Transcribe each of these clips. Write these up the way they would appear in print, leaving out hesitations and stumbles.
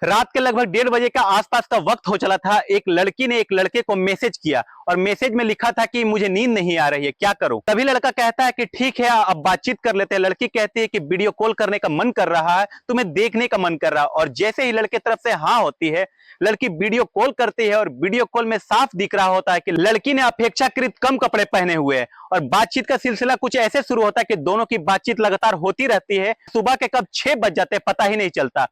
रात के लगभग 1:30 बजे का आसपास का वक्त हो चला था। एक लड़की ने एक लड़के को मैसेज किया और मैसेज में लिखा था कि मुझे नींद नहीं आ रही है, क्या करूं। तभी लड़का कहता है कि ठीक है, अब बातचीत कर लेते हैं। लड़की कहती है कि वीडियो कॉल करने का मन कर रहा है, तुम्हें देखने का मन कर रहा है। और जैसे ही लड़के तरफ से हाँ होती है, लड़की वीडियो कॉल करती है और वीडियो कॉल में साफ दिख रहा होता है कि लड़की ने अपेक्षाकृत कम कपड़े पहने हुए हैं। और बातचीत का सिलसिला कुछ ऐसे शुरू होता है कि दोनों की बातचीत लगातार होती रहती है। सुबह के कब 6 बज जाते हैं पता ही नहीं चलता।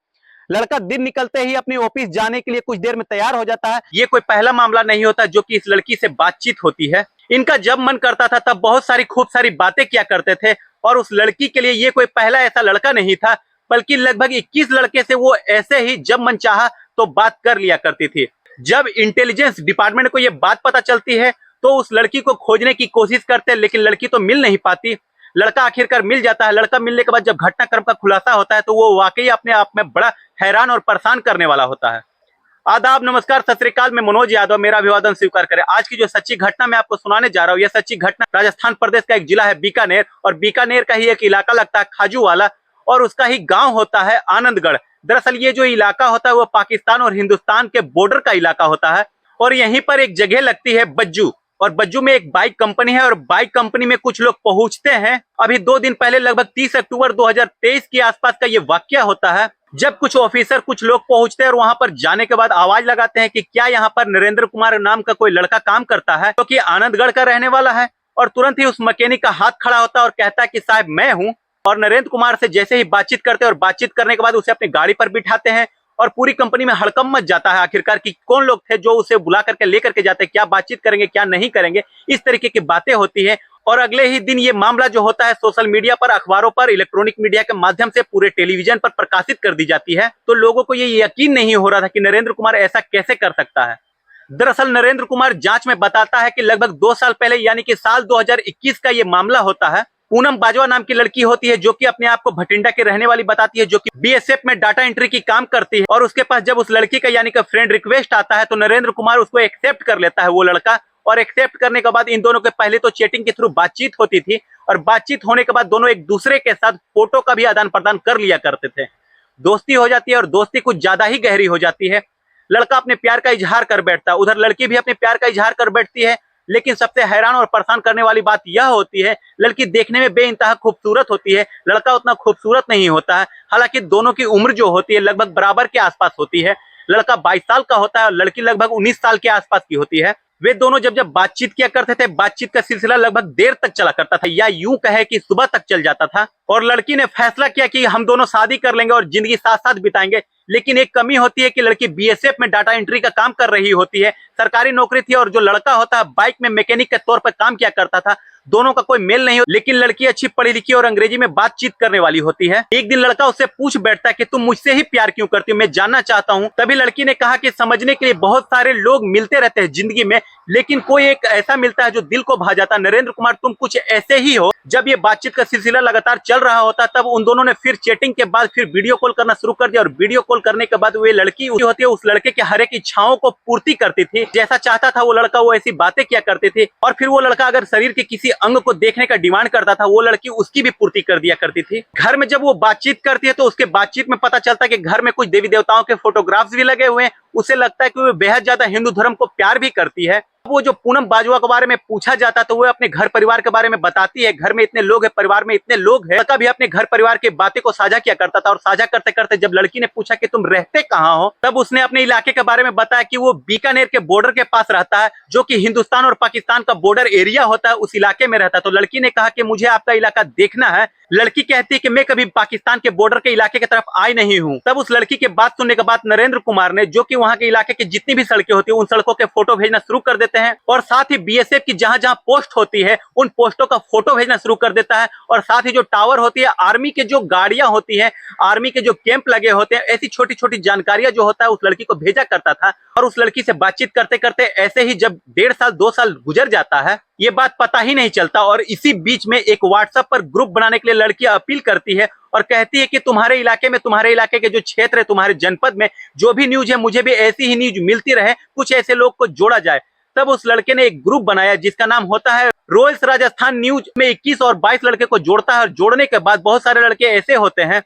लड़का दिन निकलते ही अपनी ऑफिस जाने के लिए कुछ देर में तैयार हो जाता है। ये कोई पहला मामला नहीं होता जो कि इस लड़की से बातचीत होती है। इनका जब मन करता था तब बहुत सारी खूब सारी बातें किया करते थे। और उस लड़की के लिए ये कोई पहला ऐसा लड़का नहीं था, बल्कि लगभग 21 लड़के से वो ऐसे ही जब मन चाहा तो बात कर लिया करती थी। जब इंटेलिजेंस डिपार्टमेंट को ये बात पता चलती है तो उस लड़की को खोजने की कोशिश करते हैं, लेकिन लड़की तो मिल नहीं पाती। लड़का आखिरकार मिल जाता है। लड़का मिलने के बाद जब घटनाक्रम का खुलासा होता है तो वो वाकई अपने आप में बड़ा हैरान और परेशान करने वाला होता है। आदाब, नमस्कार, सत श्री अकाल। मैं मनोज यादव, मेरा अभिवादन स्वीकार करें। आज की जो सच्ची घटना मैं आपको सुनाने जा रहा हूँ, यह सच्ची घटना राजस्थान प्रदेश का एक जिला है बीकानेर, और बीकानेर का ही एक इलाका लगता है खाजूवाला, और उसका ही गांव होता है आनंदगढ़। दरअसल ये जो इलाका होता है वो पाकिस्तान और हिंदुस्तान के बॉर्डर का इलाका होता है। और यहीं पर एक जगह लगती है बज्जू, और बज्जू में एक बाइक कंपनी है, और बाइक कंपनी में कुछ लोग पहुंचते हैं। अभी 2 दिन पहले लगभग 30 अक्टूबर 2023 के आसपास का ये वाकया होता है, जब कुछ ऑफिसर, कुछ लोग पहुंचते हैं और वहां पर जाने के बाद आवाज लगाते हैं कि क्या यहाँ पर नरेंद्र कुमार नाम का कोई लड़का काम करता है, जो कि आनंदगढ़ का रहने वाला है। और तुरंत ही उस मैकेनिक का हाथ खड़ा होता है और कहता है कि साहब मैं हूँ। और नरेंद्र कुमार से जैसे ही बातचीत करते हैं और बातचीत करने के बाद उसे अपनी गाड़ी पर बिठाते हैं, और पूरी कंपनी में हड़कंप मच जाता है आखिरकार कि कौन लोग थे जो उसे बुला करके लेकर के जाते हैं, क्या बातचीत करेंगे क्या नहीं करेंगे, इस तरीके की बातें होती है। और अगले ही दिन ये मामला जो होता है सोशल मीडिया पर, अखबारों पर, इलेक्ट्रॉनिक मीडिया के माध्यम से पूरे टेलीविजन पर प्रकाशित कर दी जाती है। तो लोगों को ये यकीन नहीं हो रहा था कि नरेंद्र कुमार ऐसा कैसे कर सकता है। दरअसल नरेंद्र कुमार जांच में बताता है कि लगभग 2 साल पहले, यानी कि साल 2021 का ये मामला होता है। पूनम बाजवा नाम की लड़की होती है जो कि अपने आप को भटिंडा के रहने वाली बताती है, जो कि बीएसएफ में डाटा एंट्री की काम करती है। और उसके पास जब उस लड़की का यानी कि फ्रेंड रिक्वेस्ट आता है तो नरेंद्र कुमार उसको एक्सेप्ट कर लेता है वो लड़का। और एक्सेप्ट करने के बाद इन दोनों के पहले तो चैटिंग के थ्रू बातचीत होती थी, और बातचीत होने के बाद दोनों एक दूसरे के साथ फोटो का भी आदान प्रदान कर लिया करते थे। दोस्ती हो जाती है, और दोस्ती कुछ ज्यादा ही गहरी हो जाती है। लड़का अपने प्यार का इजहार कर बैठता है, उधर लड़की भी अपने प्यार का इजहार कर बैठती है। लेकिन सबसे हैरान और परेशान करने वाली बात यह होती है, लड़की देखने में बेइंतहा खूबसूरत होती है, लड़का उतना खूबसूरत नहीं होता है। हालांकि दोनों की उम्र जो होती है लगभग बराबर के आसपास होती है। लड़का 22 साल का होता है और लड़की लगभग 19 साल के आसपास की होती है। वे दोनों जब जब बातचीत किया करते थे, बातचीत का सिलसिला लगभग देर तक चला करता था, या यूं कहे कि सुबह तक चल जाता था। और लड़की ने फैसला किया कि हम दोनों शादी कर लेंगे और जिंदगी साथ साथ बिताएंगे। लेकिन एक कमी होती है कि लड़की बीएसएफ में डाटा एंट्री का काम कर रही होती है, सरकारी नौकरी थी, और जो लड़का होता है बाइक में मैकेनिक के तौर पर काम किया करता था। दोनों का कोई मेल नहीं हो, लेकिन लड़की अच्छी पढ़ी लिखी और अंग्रेजी में बातचीत करने वाली होती है। एक दिन लड़का उससे पूछ बैठता है कि तुम मुझसे ही प्यार क्यों करती हो, मैं जानना चाहता हूँ। तभी लड़की ने कहा कि समझने के लिए बहुत सारे लोग मिलते रहते हैं जिंदगी में, लेकिन कोई एक ऐसा मिलता है जो दिल को भा जाता है। नरेंद्र कुमार, तुम कुछ ऐसे ही हो। जब ये बातचीत का सिलसिला लगातार चल रहा होता तब उन दोनों ने फिर चैटिंग के बाद फिर वीडियो कॉल करना शुरू कर दिया, और वीडियो कॉल करने के बाद वे लड़की होती है उस लड़के के हर एक इच्छाओं को पूर्ति करती थी। जैसा चाहता था वो लड़का वो ऐसी बातें किया करती थी। और फिर वो लड़का अगर शरीर के किसी अंग को देखने का डिमांड करता था, वो लड़की उसकी भी पूर्ति कर दिया करती थी। घर में जब वो बातचीत करती है तो उसके बातचीत में पता चलता है कि घर में कुछ देवी देवताओं के फोटोग्राफ्स भी लगे हुए हैं। उसे लगता है कि वो बेहद ज्यादा हिंदू धर्म को प्यार भी करती है। वो जो पूनम बाजवा के बारे में पूछा जाता तो वो अपने घर परिवार के बारे में बताती है, घर में इतने लोग हैं, परिवार में इतने लोग हैं। लड़का भी अपने घर परिवार की बातें को साझा किया करता था, और साझा करते करते जब लड़की ने पूछा कि तुम रहते कहाँ हो, तब उसने अपने इलाके के बारे में बताया कि वो बीकानेर के बॉर्डर के पास रहता है, जो कि हिंदुस्तान और पाकिस्तान का बॉर्डर एरिया होता है, उस इलाके में रहता है। तो लड़की ने कहा कि मुझे आपका इलाका देखना है। लड़की कहती है कि मैं कभी पाकिस्तान के बॉर्डर के इलाके की तरफ आई नहीं हूँ। तब उस लड़की के बात सुनने के बाद नरेंद्र कुमार ने, जो कि वहां के इलाके की जितनी भी सड़कें होती है उन सड़कों के फोटो भेजना शुरू कर देते हैं, और साथ ही बीएसएफ की जहां जहां पोस्ट होती है उन पोस्टों का फोटो भेजना शुरू कर देता है। और साथ ही जो टावर होती है, आर्मी के जो गाड़ियां होती है, आर्मी के जो कैंप लगे होते हैं, ऐसी छोटी छोटी जानकारियां जो होता है उस लड़की को भेजा करता था। और उस लड़की से बातचीत करते करते ऐसे ही जब 1.5 साल 2 साल गुजर जाता है, ये बात पता ही नहीं चलता। और इसी बीच में एक व्हाट्सएप पर ग्रुप बनाने के लिए लड़की अपील करती है और कहती है कि तुम्हारे इलाके में, तुम्हारे इलाके के जो क्षेत्र है, तुम्हारे जनपद में जो भी न्यूज है, मुझे भी ऐसी ही न्यूज मिलती रहे, कुछ ऐसे लोग को जोड़ा जाए। तब उस लड़के ने एक ग्रुप बनाया जिसका नाम होता है रोल्स राजस्थान न्यूज, में 21 और 22 लड़के को जोड़ता है। और जोड़ने के बाद बहुत सारे लड़के ऐसे होते हैं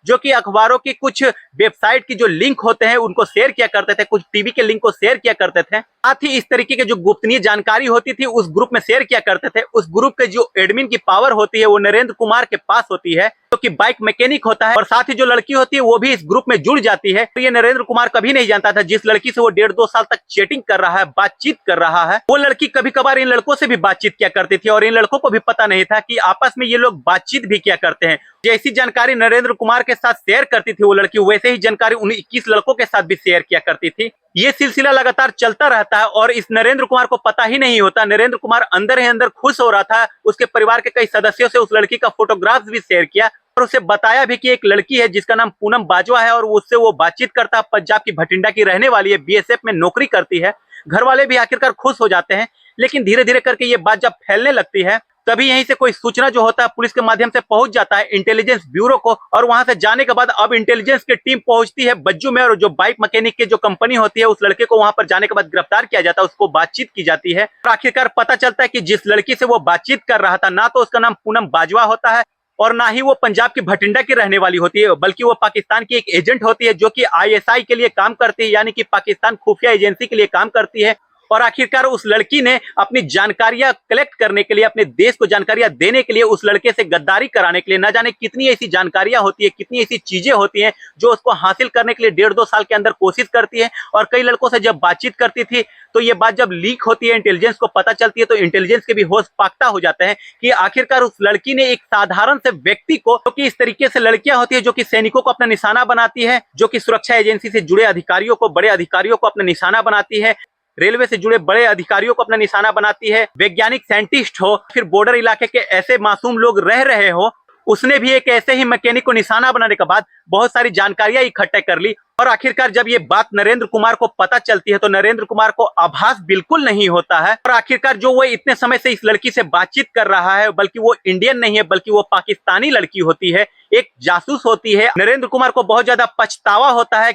जो कि अखबारों की कुछ वेबसाइट की जो लिंक होते हैं उनको शेयर किया करते थे, कुछ टीवी के लिंक को शेयर किया करते थे। साथ ही इस तरीके के जो गोपनीय जानकारी होती थी उस ग्रुप में शेयर किया करते थे। उस ग्रुप के जो एडमिन की पावर होती है वो नरेंद्र कुमार के पास होती है, जो कि बाइक मैकेनिक होता है। और साथ ही जो लड़की होती है वो भी इस ग्रुप में जुड़ जाती है। तो ये नरेंद्र कुमार कभी नहीं जानता था जिस लड़की से वो 1.5-2 साल तक चैटिंग कर रहा है, बातचीत कर रहा है, वो लड़की कभी कभार इन लड़कों से भी बातचीत किया करती थी और इन लड़कों को भी पता नहीं था कि आपस में ये लोग बातचीत भी किया करते हैं। जैसी जानकारी नरेंद्र कुमार के साथ शेयर करती थी वो लड़की, वैसे ही जानकारी उन 21 लड़कों के साथ भी शेयर किया करती थी। ये सिलसिला लगातार चलता रहता है और इस नरेंद्र कुमार को पता ही नहीं होता। नरेंद्र कुमार अंदर ही अंदर खुश हो रहा था। उसके परिवार के कई सदस्यों से उस लड़की का फोटोग्राफ भी शेयर किया और उसे बताया भी कि एक लड़की है जिसका नाम पूनम बाजवा है और उससे वो बातचीत करता है। पंजाब की भटिंडा की रहने वाली है, बीएसएफ में नौकरी करती है। घर वाले भी आखिरकार खुश हो जाते हैं। लेकिन धीरे धीरे करके ये बात जब फैलने लगती है तभी यहीं से कोई सूचना जो होता है पुलिस के माध्यम से पहुंच जाता है इंटेलिजेंस ब्यूरो को। और वहां से जाने के बाद अब इंटेलिजेंस की टीम पहुंचती है बज्जू में और जो बाइक मैकेनिक की जो कंपनी होती है उस लड़के को वहां पर जाने के बाद गिरफ्तार किया जाता है, उसको बातचीत की जाती है। और आखिरकार पता चलता है कि जिस लड़की से वो बातचीत कर रहा था ना तो उसका नाम पूनम बाजवा होता है और ना ही वो पंजाब की भटिंडा की रहने वाली होती है, बल्कि वो पाकिस्तान की एक एजेंट होती है जो कि आईएसआई के लिए काम करती है, यानी कि पाकिस्तान खुफिया एजेंसी के लिए काम करती है। और आखिरकार उस लड़की ने अपनी जानकारियां कलेक्ट करने के लिए, अपने देश को जानकारियां देने के लिए उस लड़के से गद्दारी कराने के लिए, न जाने कितनी ऐसी जानकारियां होती है, कितनी ऐसी चीजें होती हैं जो उसको हासिल करने के लिए 1.5-2 साल के अंदर कोशिश करती है। और कई लड़कों से जब बातचीत करती थी तो ये बात जब लीक होती है, इंटेलिजेंस को पता चलती है, तो इंटेलिजेंस के भी होश पाकता हो जाते हैं कि आखिरकार उस लड़की ने एक साधारण से व्यक्ति को, जो कि इस तरीके से लड़कियां होती है जो कि सैनिकों को अपना निशाना बनाती है, जो कि सुरक्षा एजेंसी से जुड़े अधिकारियों को, बड़े अधिकारियों को अपना निशाना बनाती है, रेलवे से जुड़े बड़े अधिकारियों को अपना निशाना बनाती है, वैज्ञानिक साइंटिस्ट हो, फिर बॉर्डर इलाके के ऐसे मासूम लोग रह रहे हो, उसने भी एक ऐसे ही मैकेनिक को निशाना बनाने के बाद बहुत सारी जानकारियां इकट्ठा कर ली। और आखिरकार जब ये बात नरेंद्र कुमार को पता चलती है तो नरेंद्र कुमार को आभास बिल्कुल नहीं होता है। और आखिरकार जो वो इतने समय से इस लड़की से बातचीत कर रहा है, बल्कि वो इंडियन नहीं है बल्कि वो पाकिस्तानी लड़की होती है, एक जासूस होती है। नरेंद्र कुमार को बहुत ज्यादा पछतावा होता है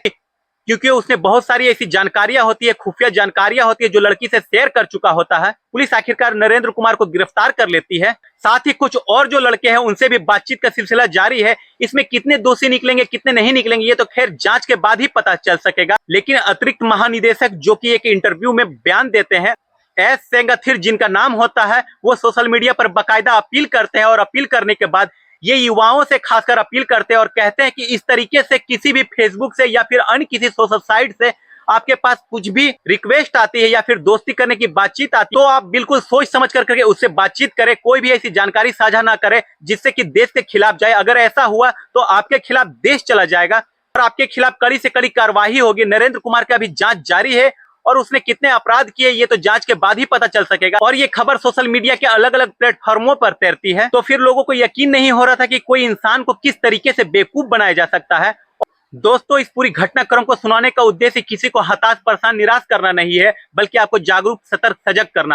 क्योंकि उसने बहुत सारी ऐसी जानकारियां होती है, खुफिया जानकारियां होती है जो लड़की से शेयर कर चुका होता है। पुलिस आखिरकार नरेंद्र कुमार को गिरफ्तार कर लेती है। साथ ही कुछ और जो लड़के हैं उनसे भी बातचीत का सिलसिला जारी है। इसमें कितने दोषी निकलेंगे कितने नहीं निकलेंगे ये तो खैर जांच के बाद ही पता चल सकेगा। लेकिन अतिरिक्त महानिदेशक जो कि एक इंटरव्यू में बयान देते हैं, एस सेंगाथिर जिनका नाम होता है, वो सोशल मीडिया पर बाकायदा अपील करते हैं और अपील करने के बाद ये युवाओं से खासकर अपील करते हैं और कहते हैं कि इस तरीके से किसी भी फेसबुक से या फिर अन्य किसी सोशल साइट से आपके पास कुछ भी रिक्वेस्ट आती है या फिर दोस्ती करने की बातचीत आती है तो आप बिल्कुल सोच समझ करके उससे बातचीत करें। कोई भी ऐसी जानकारी साझा ना करें जिससे कि देश के खिलाफ जाए। अगर ऐसा हुआ तो आपके खिलाफ देश चला जाएगा और आपके खिलाफ कड़ी से कड़ी कार्रवाई होगी। नरेंद्र कुमार की अभी जांच जारी है और उसने कितने अपराध किए ये तो जांच के बाद ही पता चल सकेगा। और ये खबर सोशल मीडिया के अलग अलग प्लेटफॉर्मों पर तैरती है तो फिर लोगों को यकीन नहीं हो रहा था कि कोई इंसान को किस तरीके से बेवकूफ बनाया जा सकता है। दोस्तों, इस पूरी घटनाक्रम को सुनाने का उद्देश्य किसी को हताश, परेशान, निराश करना नहीं है, बल्कि आपको जागरूक, सतर्क, सजग करना।